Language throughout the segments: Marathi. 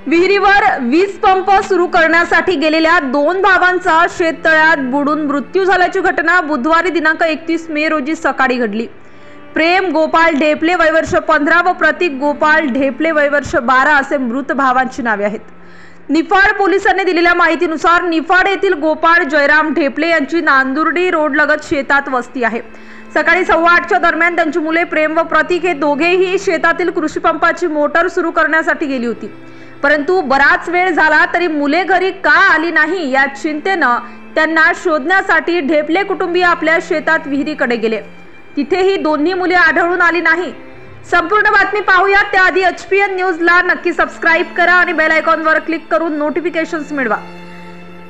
विहिरीवर वीज पंप सुरू करण्यासाठी गेलेल्या दोन भावांचा शेततळ्यात बुडून मृत्यू झाल्याची घटना बुधवारी दिनांक 31 मे रोजी सकाळी घडली। प्रेम गोपाळ ढेपले वय वर्ष 15 व प्रतीक गोपाळ ढेपले वय वर्ष 12 असे मृत भावांची नावे आहेत। निफाड पोलिसांनी दिलेल्या माहितीनुसार निफाड येथील गोपाळ जयराम ढेपले यांची नांदुर्डी रोड लगत शेतात वस्ती आहे। सकाळी 8:15च्या दरम्यान त्यांची मुले प्रेम व प्रतीक हे दोघेही शेतातील कृषी पंपाची मोटर सुरू करण्यासाठी गेली होती, परंतु बराच वेळ झाला तरी मुले घरी का आली नाही या चिंतेनं त्यांना शोधण्यासाठी ढेपले कुटुंबीय आपल्या शेतात विहिरीकडे गेले। तिथेही दोन्ही मुले आढळून आली नाही। संपूर्ण बातमी पाहूया त्याआधी HPN न्यूजला नक्की सबस्क्राइब करा आणि बेल आयकॉनवर क्लिक करून नोटिफिकेशन्स मिळवा।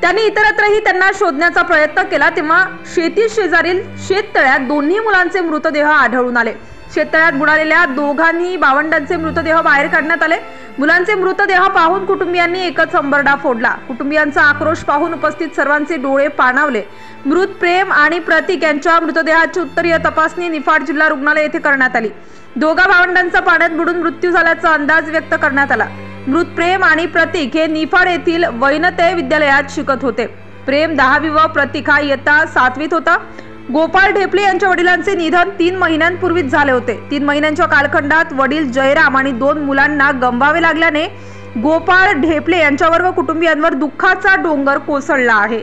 त्यांनी इतरत्रही त्यांना शोधण्याचा प्रयत्न केला तेव्हा शेती शेजारील शेततळ्यात दोन्ही मुलांचे मृतदेह आढळून आले। शेततळ्यात बुडालेल्या दोघांनी भावंडांचे मृतदेह बाहेर काढण्यात आले। मुलांचे मृतदेह पाहून कुटुंबियांनी एकच हंबरडा फोडला। कुटुंबियांचा आक्रोश पाहून उपस्थित सर्वांचे डोळे पाणावले। मृत प्रेम आणि प्रतीक यांच्या मृतदेहाची उत्तरीय तपासणी निफाड जिल्हा रुग्णालय येथे करण्यात आली। दोघा भावंडांचा पाण्यात बुडून मृत्यू झाल्याचा अंदाज व्यक्त करण्यात आला। मृत प्रेम आणि प्रतीक हे निफाड येथील वैनते विद्यालयात शिकत होते। प्रेम 10वी व प्रतीक हा इयत्ता 7वीत होता। गोपाळ ढेपले यांच्या वडिलांचे निधन 3 महिन्यांपूर्वीच झाले होते। 3 महिन्यांच्या कालखंडात वडील जयराम आणि 2 मुलांना गमवावे लागल्याने गोपाळ ढेपले यांच्यावर व कुटुंबियांवर दुःखाचा डोंगर कोसळला आहे।